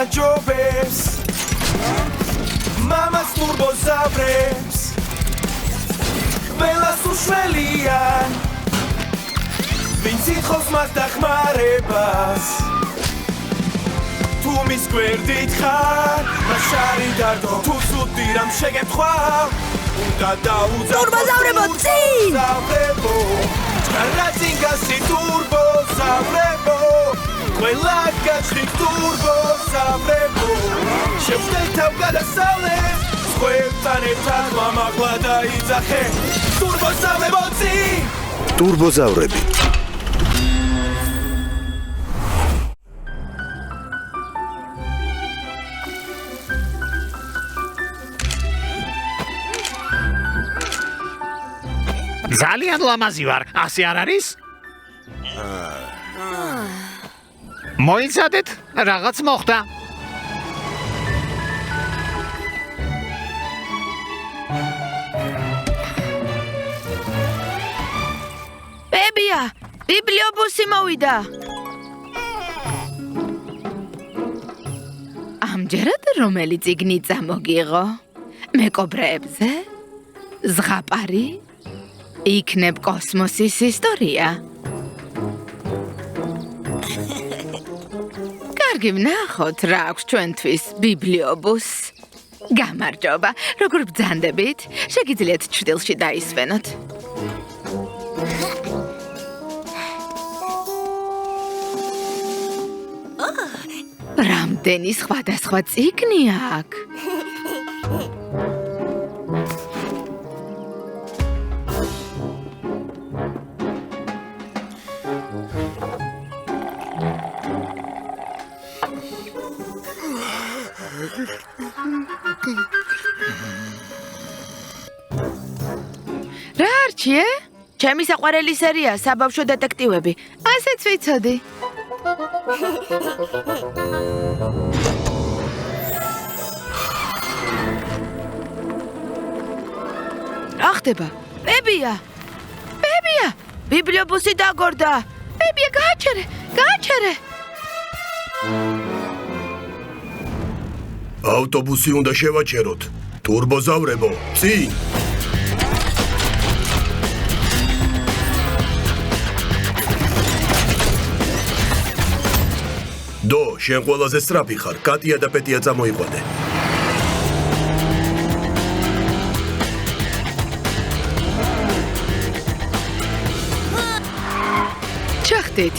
გაჯობებს მამას ტურბოზავრებს ყველას უშველიან ვინც ითხოვს მას დახმარებას თუ მის გვერდით ხარ მას არი დარდო თუ ცუდი რამ შეგეთქვა უნდა დაუძახო ტურბოზავრებო წინ ჭარაძინგასი ტურბოზავრებო ყველა გაჩხით ტურბოზავრებო შევხვდეთ თავ გადასავლეს სხვებთან ერთად მამაღლა დაიძახე ტურბოზავრებო წინ ტურბოზავრები ძალიან ლამაზი ვარ, ასე არ არის? მოიცადეთ, რაღაც მოხდა. ბებია, ბიბლიობუსი მოვიდა. ამჯერად რომელი წიგნი წამოგიღო? მეკობრეებზე? ზღაპარი? იქნებ კოსმოსის ისტორია. კარგი ვნახოთ რა აქვს ჩვენთვის ბიბლიობუს. გამარჯობა, როგორ ბრძანდებით? შეგიძლიათ ჩრდილში დაისვენოთ. რამდენი სხვადასხვა წიგნი აქვს? რა არჩიე? ჩემი საყვარელი სერია საბავშვო დეტექტივები. ასეც ვიცოდი. რა ხდება? ბებია! ბებია! ბიბლიობუსი დაგორდა. ბებია, გააჩერე, გააჩერე. ავტობუსი უნდა შევაჩეროთ. ტურბოზავრებო, წინ! დო, შენ ყველაზე სწრაფი ხარ. კატია და პეტია წამოიყვანე. ჩახდით.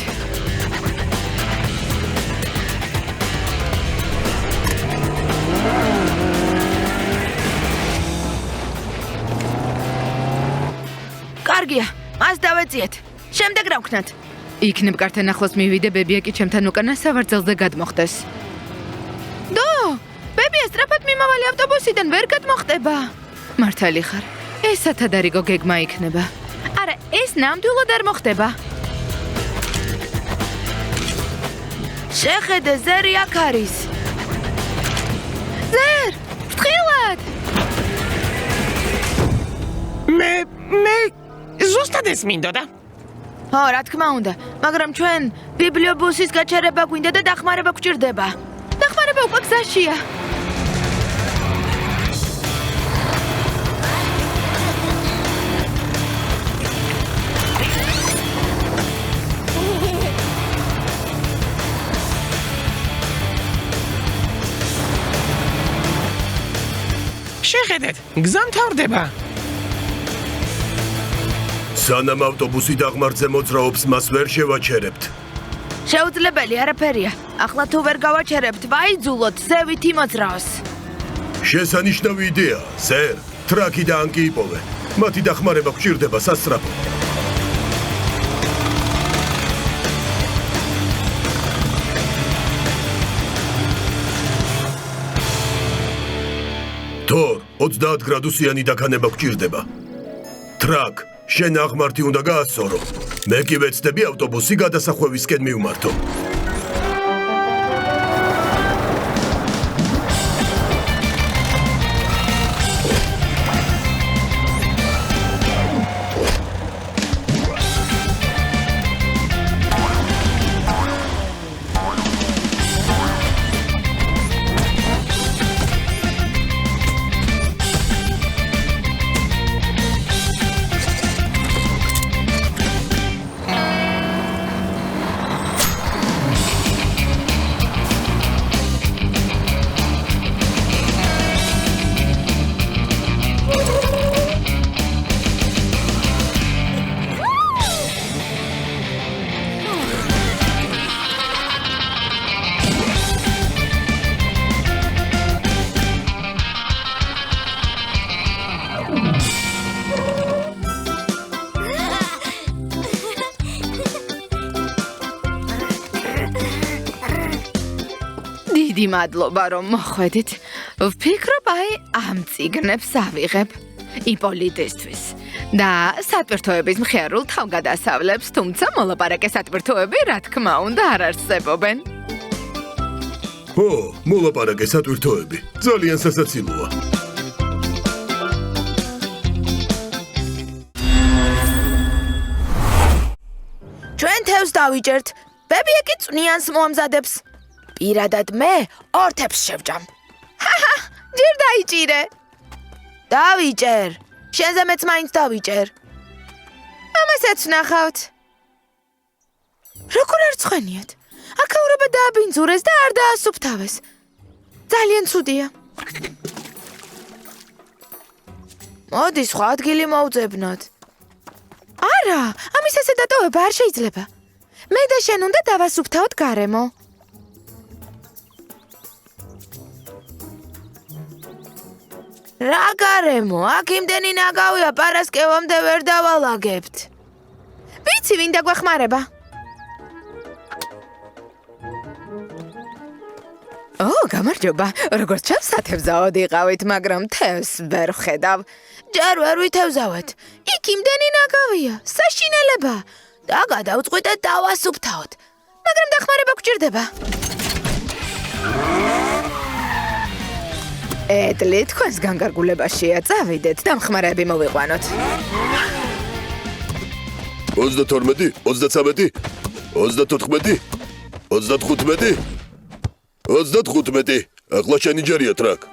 კარგია, მას დავეციეთ. შემდეგ რა ვქნათ? იქნებ კართან ახლოს მივიდე, ბებია კი ჩემთან უკანა სავარძელზე გადმოხდეს. დო, ბებია სწრაფად მიმავალი ავტობუსიდან ვერ გადმოხდება. მართალი ხარ. ეს სათადარიგო გეგმა იქნება. არა, ეს ნამდვილად არ მოხდება. შეხედე, ზერი აქ არის. ზერ, ფრთხილად! მე ზუსტად ეს მინდოდა. ო, რა თქმა უნდა, მაგრამ ჩვენ ბიბლიობუსის გაჩერება გვინდა და დახმარება გვჭირდება. დახმარება უკვე გზაშია. შეხედეთ, გზა მთავრდება. სანამ ავტობუსი დაღმართზე მოძრაობს, მას ვერ შევაჩერებთ. შეუძლებელი არაფერია. ახლა თუ ვერ გავაჩერებთ, ვაიძულოთ ზევით იმოძრაოს. შესანიშნავი იდეა, სერ. ტრაკი და ანკი იპოვე. მათი დახმარება გვჭირდება სასწრაფო. თორ, 30 გრადუსიანი დაქანება გვჭირდება. ტრაკ, შენ აღმართი უნდა გაასწორო. მე კი ვეცდები ავტობუსი გადასახვევისკენ მივმართო. დიდი მადლობა რომ მოხვედით. ვფიქრობ აი ამ წიგნებს ავიღებ იპოლიტისთვის და სატვირთოების მხიარულ თავგადასავლებს, თუმცა მოლაპარაკე სატვირთოები რა თქმა უნდა არ არსებობენ. ო, მოლაპარაკე სატვირთოები. ძალიან სასაცილოა. ჩვენ თევზს დავიჭერთ. ბებია კი წვნიანს მოამზადებს. პირადად მე ორთებს შევჭამ. ჯერ დაიჭირე. დავიჭერ. შენზე მეც მაინც დავიჭერ. ამასაც ვნახავთ. როგორ არ ცხენიათ? აქაურობა დააბინძურეს და არ დაასუფთავეს. ძალიან ცუდია. მოდი სხვა ადგილი მოვძებნოთ. არა, ამის ესე დატოვება არ შეიძლება. მე და შენ უნდა დავასუფთავოთ გარემო. რა გარემო? აქ იმდენი ნაგავია, პარასკევამდე ვერ დავალაგებთ. ვიცი, ვინ დაგვეხმარება. გამარჯობა. როგორც ჩანს, სათევზაოდ იყავით, მაგრამ თევზს ვერ ვხედავ. ჯერ ვერ ვითევზავეთ. იქ იმდენი ნაგავია, საშინელება. და გადავწყვიტეთ დავასუფთავოთ. მაგრამ დახმარება გვჭირდება. ეტლი, თქვენს განკარგულებაშია, წავიდეთ, დამხმარეები მოვიყვანოთ. 32, 33, 34, 35, 35. ახლა შენი ჯერია ტრაკ.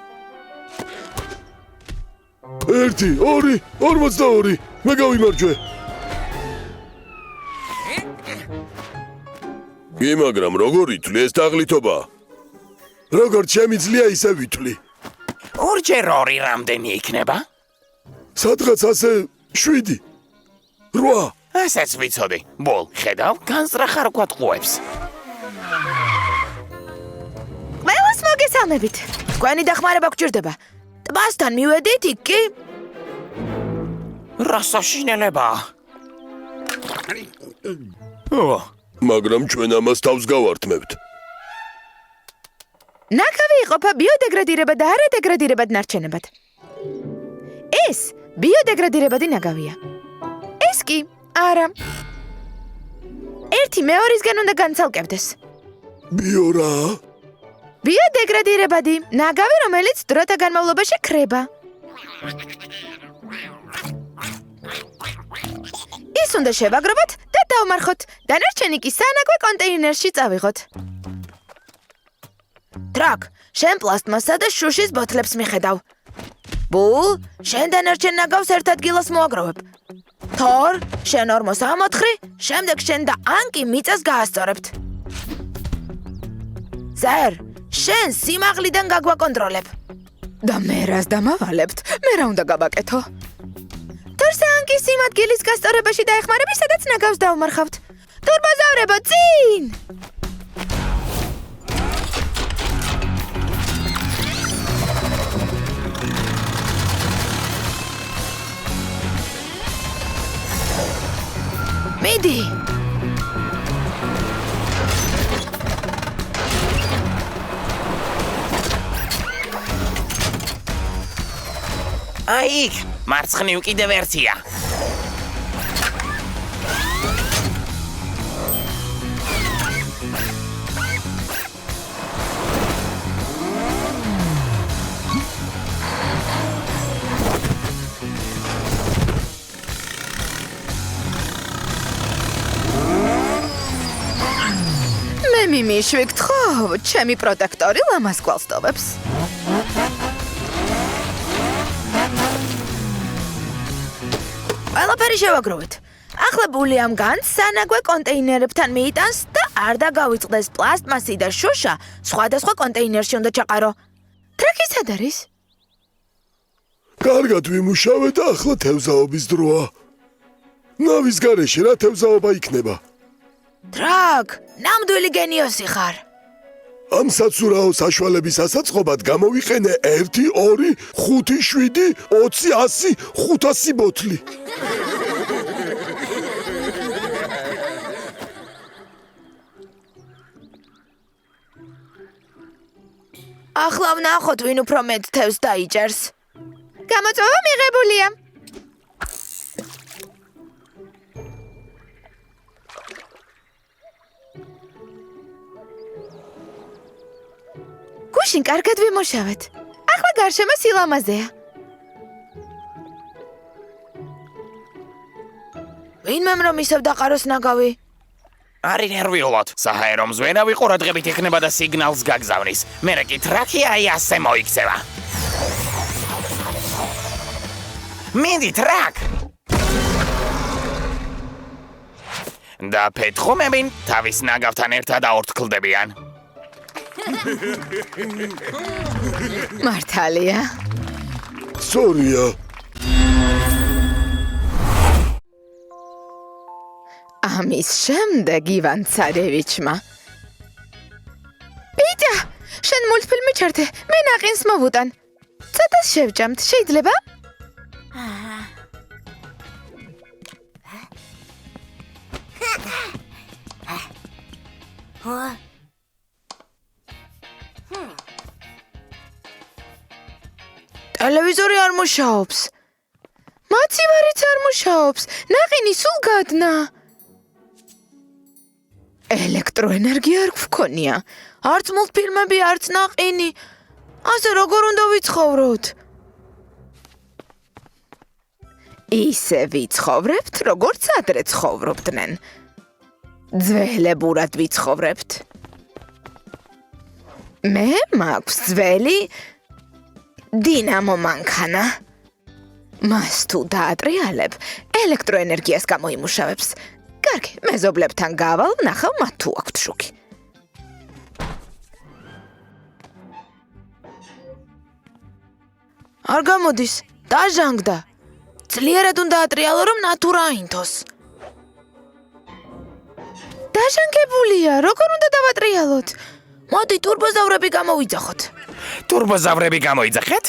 1, 2, 42. მე გავიმარჯვე. მაგრამ როგორ ითვლი ეს თაღლითობა? როგორც შემიძლია ისე ვითვლი. ორჯერ 2 რამდენი იქნება? სადღაც ასე 7, 8. ასეც ვიცოდი. ბოლ, ხედავ, განსწრახარ გვატყუებს. ყველას მოგესალმებით. თქვენი დახმარება გვჭირდება. ტბასთან მივედით იქ კი? რა საშინელება? მაგრამ ჩვენ ამას თავს გავართმევთ. ნაკავი იყოფა ბიოდეგრადირებად და არადეგრადირებად ნარჩენებად. ეს ბიოდეგრადირებადი ნაგავია. ეს კი არა. ერთი მეორისგან უნდა განცალკევდეს. ბიორა? ბიოდეგრადირებადი ნაგავი, რომელიც დროთა განმავლობაში ქრება. ის უნდა შევაგროვოთ და დავმარხოთ. დანარჩენი კი სანაგვე კონტეინერში წავიღოთ. ტრაკ, შენ პლასტმასსა და შუშის ბოთლებს მიხედავ. ბულ, შენ დანარჩენ ნაგავს ერთ ადგილას მოაგროვებ. თორ, შენ 44, შემდეგ შენ და ანკი მიწას გაასწორებთ. ზერ, შენ სიმაღლიდან გაგვაკონტროლებ. და მე რას დამავალებთ? მე რა უნდა გავაკეთო? თორსა ანკის იმ ადგილის გასწორებაში დაეხმარები, სადაც ნაგავს დავმარხავთ. ტურბოზავრებო, წინ! მიდი! აი იქ, მარცხნივ კიდევ ერთია. მე მიმიშვიგთ ხო, ჩემი პროტექტორი ლამას გვალსტოვებს. ყველაფერი შევაგროვეთ. ახლა ბული ამ განს სანაგვე კონტეინერებთან მიიტანს და არ დაგავიწყდეს პლასტმასი და შუშა სხვადასხვა კონტეინერში უნდა ჩაყარო. ტრაკი სად არის? კარგად ვიმუშავე და ახლა თევზაობის დროა. ნავის გარეშე რა თევზაობა იქნება? ტრაკ, ნამდვილი გენიოსი ხარ. ამ საცურაო საშუალების ასაწყობად გამოვიყენე 1, 2, 5, 7, 20, 100, 500 ბოთლი. ახლა ვნახოთ ვინ უფრო მეტ თევზს დაიჭერს. გამოწვევა მიღებულია. გუშინ კარგად ვიმუშავეთ. ახლა გარშემო სილამაზეა. ვინმე რომ ისევ დაყაროს ნაგავი? არი ნერვიულად. საჰაერო მზვერავი ყურადღებით იქნება და სიგნალს გაგზავნის. მერე კი ტრაკი აი ასე მოიქცევა. მინდი ტრაკ. და პეტრომები თავის ნაგავთან ერთად აორთქლდებიან. მართალია. სწორია. ამის შემდეგ ივან ცარევიჩმა პიტა, შენ მულტფილმი ჩართე, მე ნაყინს მოვუტან. ცოტას შევჭამთ, შეიძლება? ტელევიზორი არ მუშაობს. მაცივარიც არ მუშაობს. ნაყინი სულ გადნა. ელექტროენერგია არ გვქონია. არც მულტფილმები, არც ნაყინი. ასე როგორ უნდა ვიცხოვროთ? ისე ვიცხოვრებთ, როგორც ადრე ცხოვრობდნენ. ძველებურად ვიცხოვრებთ. მე მაქვს ძველი დინამო მანქანა. მას თუ დაატრიალებ, ელექტროენერგიას გამოიმუშავებს. კარგი, მეზობლებთან გავალ, ნახავ მათ თუ აქვთ შუქი. არ გამოდის. დაჟანგდა. ძლიერად უნდა ატრიალო რომ ნატურა აინთოს. დაჟანგებულია, როგორ უნდა დავატრიალოთ? მოდი ტურბოზავრები გამოვიძახოთ. ტურბოზავრები გამოიძახეთ?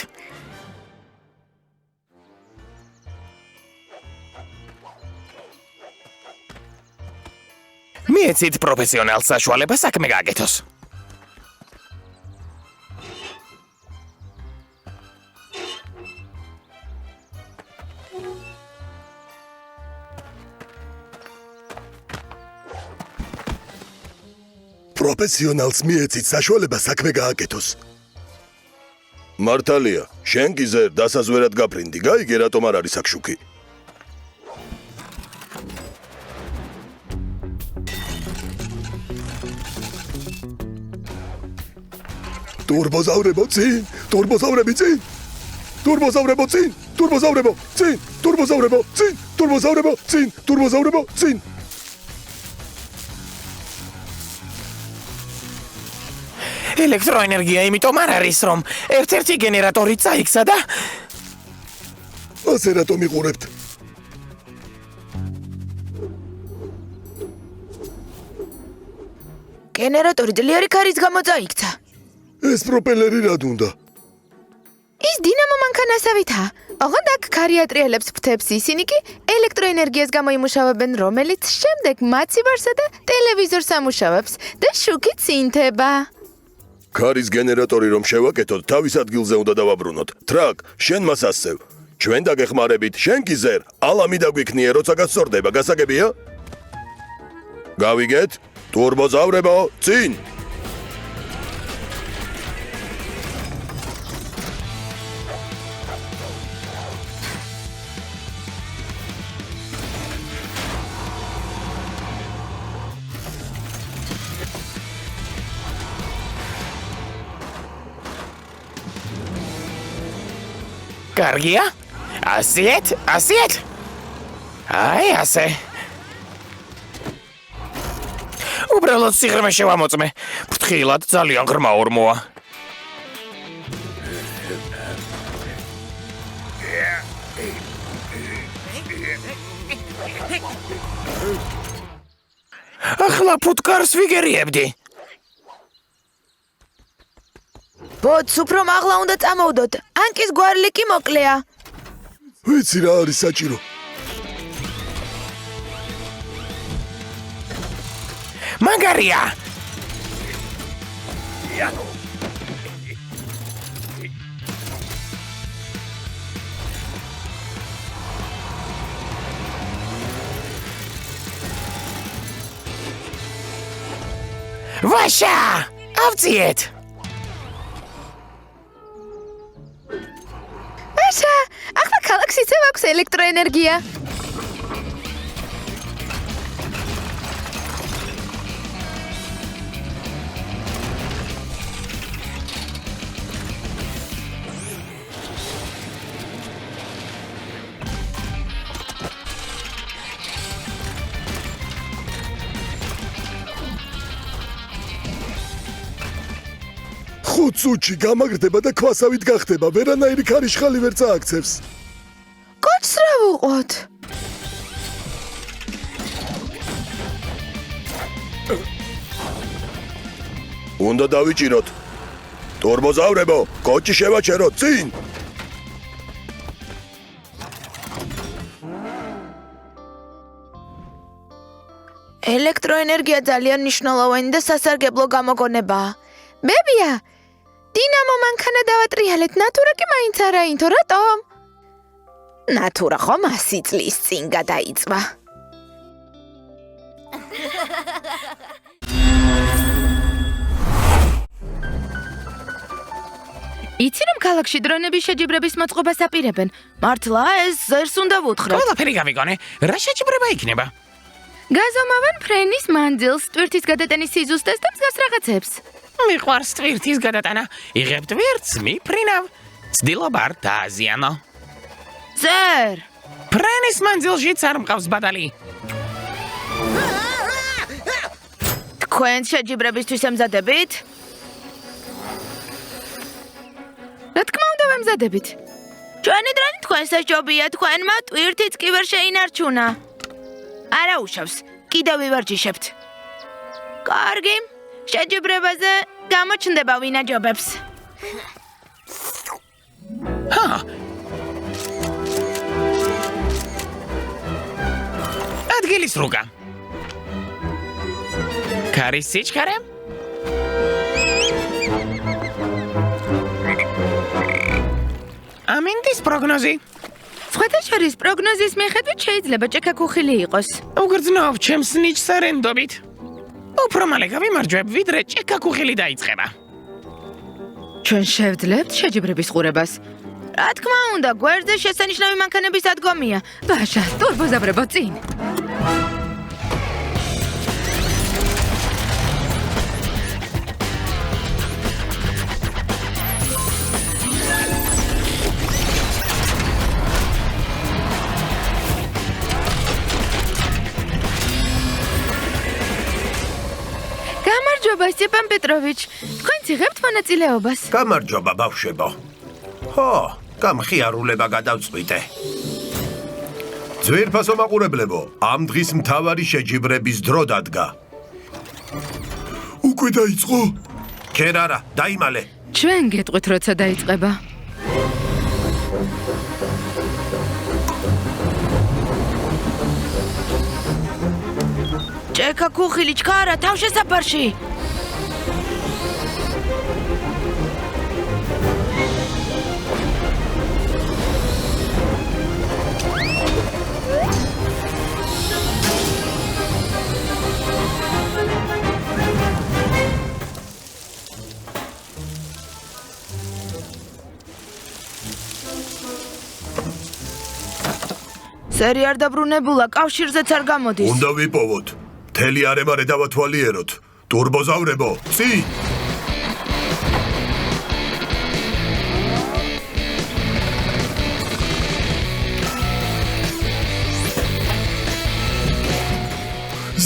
მიეცით პროფესიონალ საშუალებას საქმე გააკეთოს. პროფესიონალს მიეცით საშუალება საქმე გააკეთოს. მართალია, შენ გიზერ დასაზვერად გაფრინდი, გაიგე რატომ არ არის აქ შუქი. ტურბოზავრებო წინ, ტურბოზავრები წინ. ტურბოზავრებო წინ, ტურბოზავრებო წინ, ტურბოზავრებო წინ, ტურბოზავრებო წინ, ტურბოზავრებო წინ. ელექტროენერგია იმიტომ არ არის, რომ ერთ-ერთი გენერატორი წაიქცა და ასე რატომ იყურებთ? გენერატორი ძლიერი ქარის გამო წაიქცა. ეს პროპელერი რად უნდა? ის დინამო მანქანასავითაა. ოღონდ აქ ქარი ატრიალებს ფრთებს, ისინი კი ელექტროენერგიას გამოიმუშავებენ, რომელიც შემდეგ მაცივარსა და ტელევიზორს ამუშავებს და შუქიც ინთება. ქარის გენერატორი რომ შევაკეთოთ, თავის ადგილზე უნდა დავაბრუნოთ. ტრაკ, შენ მას ასევ. ჩვენ დაგეხმარებით, შენ გიზერ, ალამი დაგვიქნიე, როცა გასწორდება, გასაგებია? გავიგეთ? ტურბოზავრებო, წინ! კარგია? ასეთ? ასეთ? აი ასე. უბრალოდ სიღრმე შევამოწმე. ფრთხილად ძალიან ღრმა ორმოა. ახლა ფუტკარს ვიგერიებდი. ბოც უფრო მაღლა უნდა წამოვდოთ. ანკის გვარლი კი მოკლეა. ვიცი რა არის საჭირო. მაგარია. ვაშა! ავწიეთ! ვაშა, ახლა ქალაქს ისევ აქვს ელექტროენერგია. ხუთსუჩი გამაგრდება და ქვასავით გახდება, ვერანაირი ქარიშხალი ვერ წააქცევს. კოჩს რა ვუყოთ? უნდა დავიჭიროთ. ტურბოზავრებო, კოჩი შევაჩეროთ წინ. ელექტროენერგია ძალიან მნიშვნელოვანი და სასარგებლო გამოგონებაა. ბებია, დინამო მანქანა დავატრიალეთ, ნატურა კი მაინც არა ინთო, რატომ? ნატურა ხომ 100 წლის წინ გადაიწვა. იცი რომ ქალაქში დრონების შეჯიბრების მოწყობას აპირებენ. მართლა ეს ზერს უნდა ვუთხრათ. ყველაფერი გავიგონე. რა შეჯიბრება იქნება? გაზომავენ ფრენის მანძილს, ტვირთის გადატანის სიზუსტეს და მსგავს რაღაცებს. მიყვარს ტვირთის გადატანა. იღებთ ვერც, მიფრინავ. ცდილობ არ დააზიანო. ზერ! ფრენის მანძილშიც არ მყავს ბადალი. თქვენ შეჯიბრებისთვის ემზადებით? რა თქმა უნდა ვემზადებით. ჩვენი დროინი თქვენსა ჯობია, თქვენმა ტვირთიც კი ვერ შეინარჩუნა. არა უშავს, კიდევ ვივარჯიშებთ. კარგი, შეჯიბრებაზე გამოჩნდება ვინ აჯობებს. ადგილის რუგა. ქარის სიჩქარე? ამინდის პროგნოზი. სხვათა შორის პროგნოზის მიხედვით შეიძლება ჭექაქუხილი იყოს. უგრძნობ ჩემს ნიჭს არენდობით. უფრო მალე გავიმარჯვებ, ვიდრე ჭექაქუხილი დაიწყება. ჩვენ შევძლებთ შეჯიბრების ყურებას. რა თქმა უნდა, გვერდზე შესანიშნავი მანქანების ადგომია. ვაშა, ტურბოზავრებო წინ. გამარჯობა, სტეპან პეტროვიჩ. თქვენ იღებთ მონაწილეობას. გამარჯობა, ბავშვებო. ხო, გამხიარულება გადავწყვიტე. ძვირფასო მაყურებლებო, ამ დღის მთავარი შეჯიბრების დრო დადგა. უკვე დაიწყო? ჯერ არა, დაიმალე. ჩვენ გეტყვით, როცა დაიწყება. ჭექაქუხილი ჩქარა თავშესაფარში. სერი არ დაბრუნებულა, კავშირზეც არ გამოდის. უნდა ვიპოვოთ. მთელი არემარე დავათვალიეროთ. ტურბოზავრებო, წინ!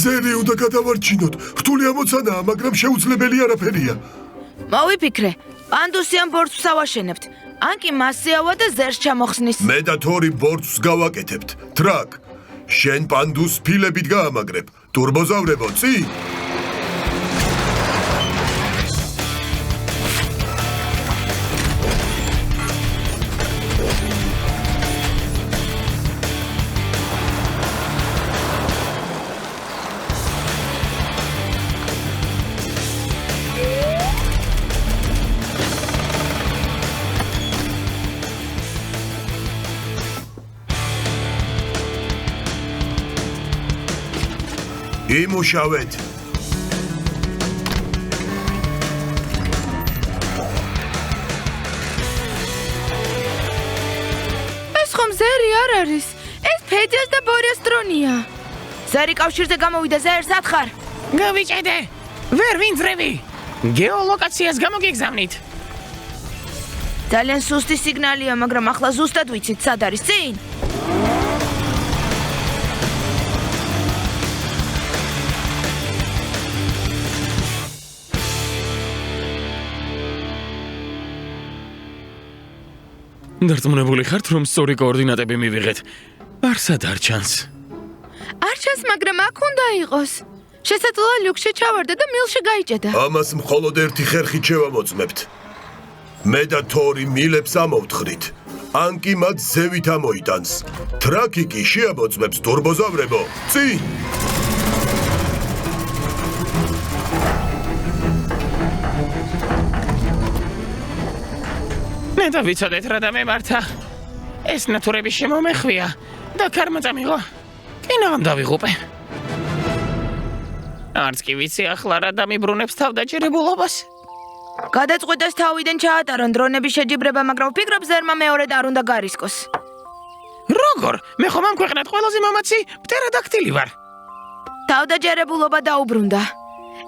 ზერი უნდა გადავარჩინოთ. რთული ამოცანაა, მაგრამ შეუძლებელი არაფერია. მოვიფიქრე, პანდუსი ამ ბორცვს ავაშენებთ. ან კი მასიავა და ზერს ჩამოხსნის. მე და თორი ბორცვს გავაკეთებთ. ტრაკ, შენ პანდუს ფილებით გაამაგრებ. ტურბოზავრებო, წინ! იმუშავეთ. არის? ეს ფედიას და ბორიას დრონია. ზერი კავშირზე გამოვიდა ზერ სათხარ. გავიჭედე. ვერ ვინძრევი. გეოლოკაციას გამოგიგზავნით. ძალიან სუსტი სიგნალია, მაგრამ ახლა ზუსტად ვიცით სად არის წინ. დარწმუნებული ხართ, რომ სწორი კოორდინატები მივიღეთ? არსად არ ჩანს. არ ჩანს, მაგრამ აქ უნდა იყოს. შესაძლოა ლუქში ჩავარდა და მილში გაიჭედა. ამას მხოლოდ ერთი ხერხით შევამოწმებთ. მე და თორი მილებს ამოვთხრით. ანკი მათ ზევით ამოიტანს. ტრაკი კი შეამოწმებს ტურბოზავრებო. წინ! მე და ვიცოდეთ რა დამემართა. ეს ნათურების შემომეხვია და ქარმა წამიღო. კინამ დავიღუპე. არც კი ვიცი ახლა რა დამიბრუნებს თავდაჭერებულობას. გადაწყვეტეს თავიდან ჩაატარონ დრონების შეჯიბრება, მაგრამ ვფიქრობ ზერმა მეორედ არ უნდა გარისკოს. როგორ? მე ხომ ამ ქვეყნად ყველაზე მამაცი პტერადაქტილი ვარ. თავდაჯერებულობა დაუბრუნდა.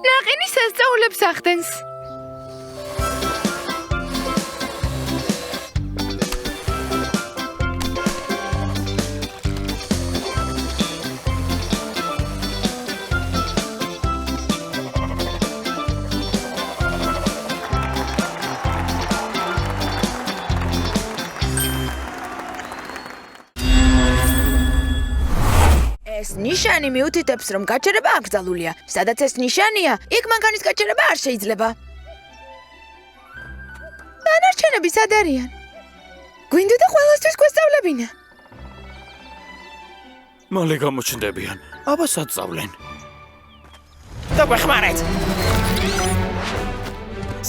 ნაყინი სასწაულებს ახდენს. ეს ნიშანი მიუთითებს, რომ გაჩერება აკრძალულია. სადაც ეს ნიშანია, იქ მანქანის გაჩერება არ შეიძლება. დანარჩენები სად არიან? გვინდოდა ყველასთვის გვესწავლებინა. მალე გამოჩნდებიან. აბა საწავლენ. დაგვეხმარეთ.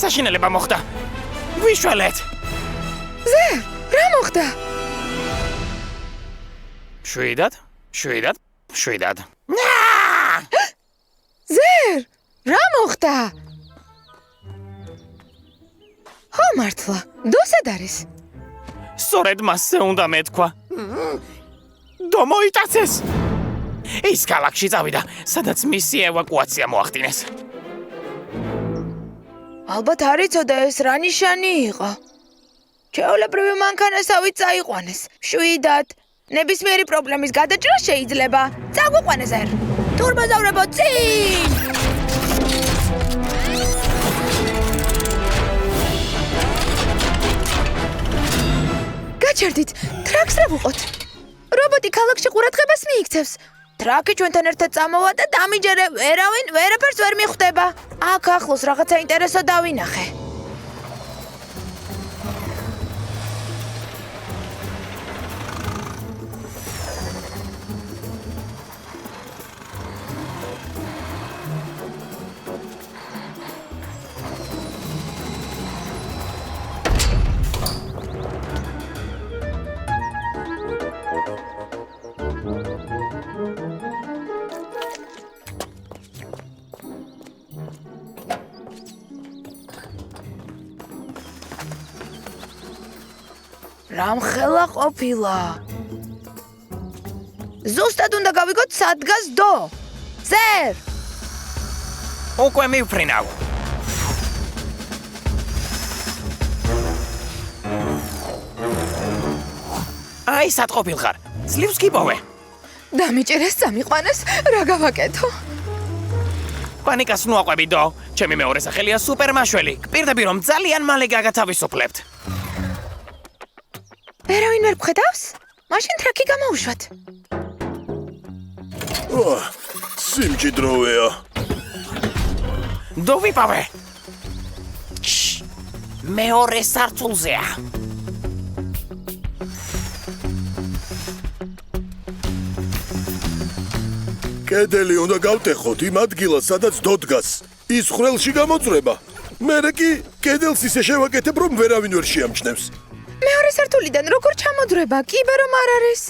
საშინელება მოხდა. ვიშველეთ. ზერ, რა მოხდა? შვიდად. ზერ, რა მოხდა? ხო მართლა, დოსად არის? სწორედ მასზე უნდა მეთქვა. დომოიტაცეს. ის ქალაქში წავიდა, სადაც მისი ევაკუაცია მოახდინეს. ალბათ არ იცოდა ეს რა ნიშანი იყო. ჩვეულებრივი მანქანასავით წაიყვანეს. შვიდად. ნებისმიერი პრობლემის გადაჭრა შეიძლება. წაგვიყვანე ზერ. ტურბოზავრებო წინ! გაჩერდით, ტრაქს რა ვუყოთ? რობოტი ქალაქში ყურადღებას მიიქცევს. ტრაკი ჩვენთან ერთად წამოვა და დამიჯერე, ვერავინ ვერაფერს ვერ მიხვდება. აქ ახლოს რაღაცა ინტერესო დავინახე. რამხელა ყოფილა. ზუსტად უნდა გავიგოთ სად დგას დო. ზერ! უკვე მივფრინავ. აი სად ყოფილხარ? ძლივს გიპოვე. დამიჭერეს, წამიყვანეს, რა გავაკეთო? პანიკას ნუაყვები დო. ჩემი მეორე სახელია სუპერმაშველი. გპირდები რომ ძალიან მალე გაგათავისუფლებთ. ვერავინ ვერ გხედავს? მაშინ ტრაკი გამოუშვათ. სიმჭიდროვეა. დოვიპავე. მეორე სართულზეა. კედელი უნდა გავტეხოთ იმ ადგილას, სადაც დო დგას. ის ხრელში გამოწრება. მერე კი კედელს ისე შევაკეთებ, რომ ვერავინ ვერ შეამჩნევს. მეორე სართულიდან როგორ ჩამოდრება? კიბე რომ არ არის.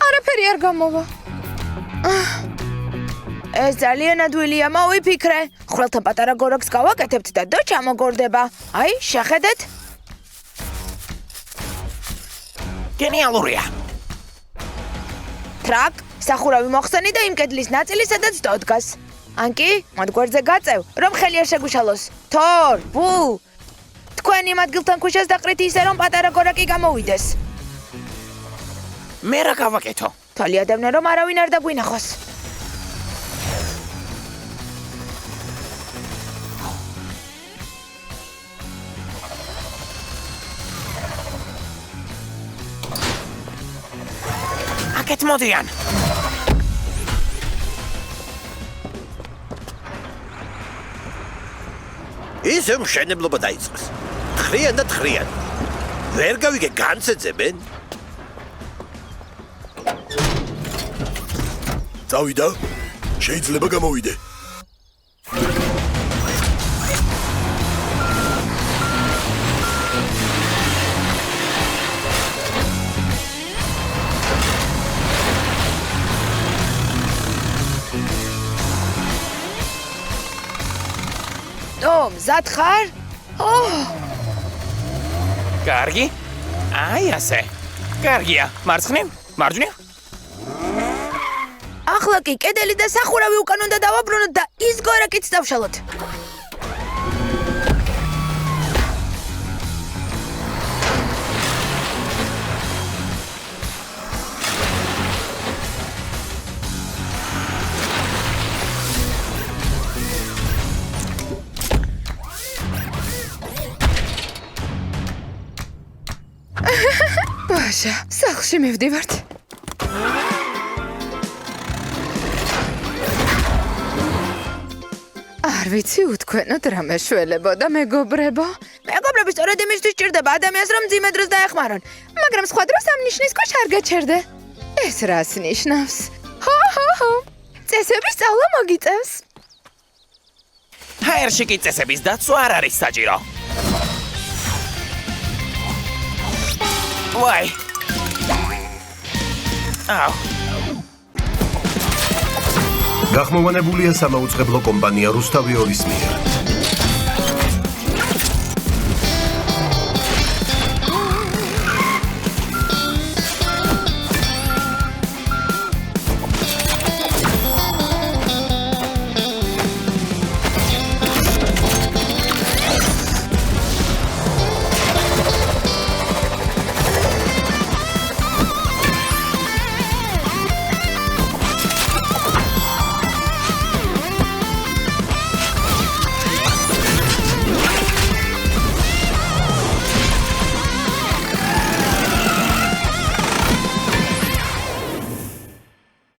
არაფერი არ გამოვა. ეს ძალიან ადვილია, მოვიფიქრე. ხრელთან პატარა გორაკს გავაკეთებთ და დო ჩამოგორდება. აი, შეხედეთ. გენიალურია. ტრაკ, სახურავი მოხსენი და იმ კედლის ნაწილი, სადაც დოდგას. ანკი, მათ გვერდზე გაწევ, რომ ხელი არ შეგვიშალოს. თორ, ბუ. თქვენ იმ ადგილთან ქვიშას დაყრით ისე, რომ პატარა გორაკი გამოვიდეს. მე რა გავაკეთო? თვალი ადევნე, რომ არავინ არ დაგვინახოს. აქეთ მოდიან. ისე მშენებლობა დაიწყეს. თხრიან და თხრიან. ვერ გავიგე განცეძებენ? წავიდა? შეიძლება გამოვიდე. მზად ხარ? კარგი? აი ასე. კარგია. მარცხნივ? მარჯვნივ? ახლა კი კედელი და სახურავი უკან უნდა დავაბრუნოთ და ის გორაკიც დავშალოთ. ბაშა, სახლში მივდივართ. არ ვიცი უთქვენოთ რა მეშველებოდა მეგობრებო. მეგობრები სწორედ იმისთვის ჭირდება ადამიანს, რომ მძიმე დროს დაეხმარონ. მაგრამ სხვა დროს ამ ნიშნის ქვეშ არ გაჩერდე. ეს რას ნიშნავს? ჰო. წესების სწავლა მოგიწევს. ჰაერში კი წესების დაცვა არ არის საჭირო. ვაი. აუ. გახმოვანებულია სამაუწყებლო კომპანია რუსთავი 2-ის მიერ.